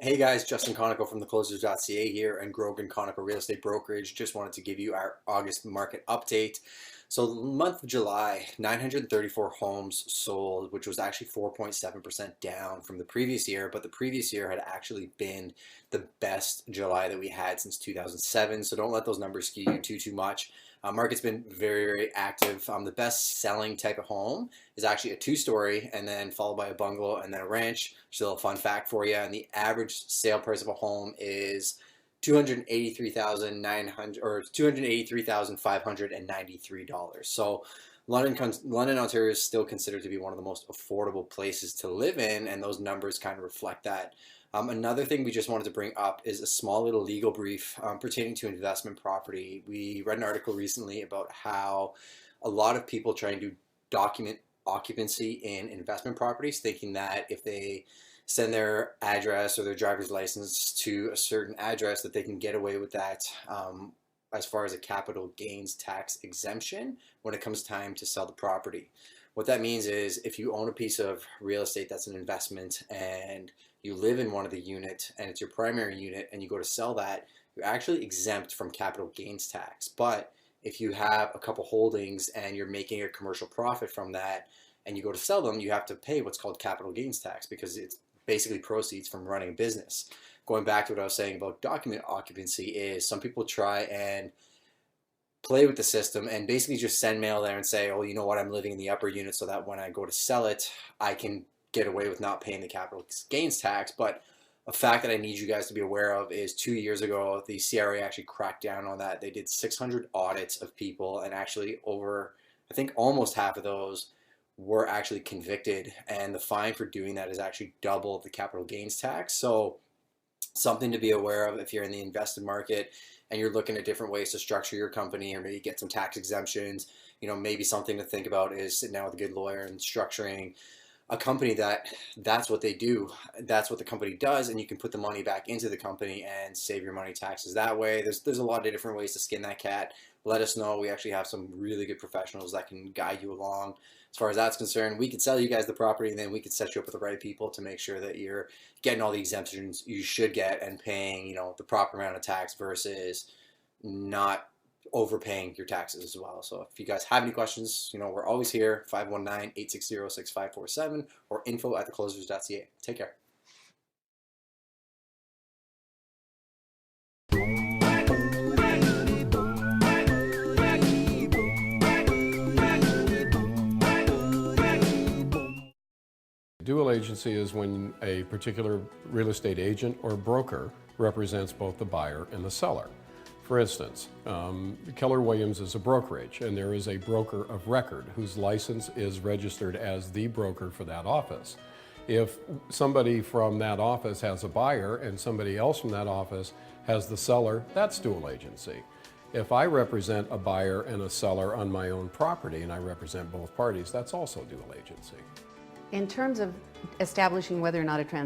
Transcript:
Hey guys, Justin Conoco from theclosers.ca here and Grogan Conoco Real Estate Brokerage. Just wanted to give you our August market update. So the month of July, 934 homes sold, which was actually 4.7% down from the previous year, but the previous year had actually been the best July that we had since 2007. So don't let those numbers skew you too much. Market's been very active. The best selling type of home is actually a two-story and then followed by a bungalow and then a ranch. Still a fun fact for you. And the average sale price of a home is 283,900 or $283,593. So London, Ontario is still considered to be one of the most affordable places to live in, and those numbers kind of reflect that. Another thing we just wanted to bring up is a small little legal brief pertaining to investment property. We read an article recently about how a lot of people trying to document occupancy in investment properties, thinking that if they send their address or their driver's license to a certain address that they can get away with that as far as a capital gains tax exemption when it comes time to sell the property. What that means is if you own a piece of real estate that's an investment and you live in one of the units and it's your primary unit and you go to sell that, you're actually exempt from capital gains tax. But if you have a couple holdings and you're making a commercial profit from that and you go to sell them, you have to pay what's called capital gains tax because it's basically proceeds from running a business. Going back to what I was saying about document occupancy is some people try and play with the system and basically just send mail there and say, oh, you know what, I'm living in the upper unit so that when I go to sell it, I can get away with not paying the capital gains tax. But a fact that I need you guys to be aware of is 2 years ago, the CRA actually cracked down on that. They did 600 audits of people and actually over, I think almost half of those were actually convicted, and the fine for doing that is actually double the capital gains tax. So something to be aware of if you're in the invested market and you're looking at different ways to structure your company or maybe get some tax exemptions. Maybe something to think about is sitting down with a good lawyer and structuring a company that's what they do. That's what the company does, and you can put the money back into the company and save your money taxes that way. There's a lot of different ways to skin that cat. Let us know. We actually have some really good professionals that can guide you along. As far as that's concerned, we could sell you guys the property and then we could set you up with the right people to make sure that you're getting all the exemptions you should get and paying, the proper amount of tax versus not overpaying your taxes as well. So if you guys have any questions, we're always here, 519-860-6547 or info@theclosers.ca. Take care. Dual agency is when a particular real estate agent or broker represents both the buyer and the seller. For instance, Keller Williams is a brokerage, and there is a broker of record whose license is registered as the broker for that office. If somebody from that office has a buyer and somebody else from that office has the seller, that's dual agency. If I represent a buyer and a seller on my own property and I represent both parties, that's also dual agency. In terms of establishing whether or not a transaction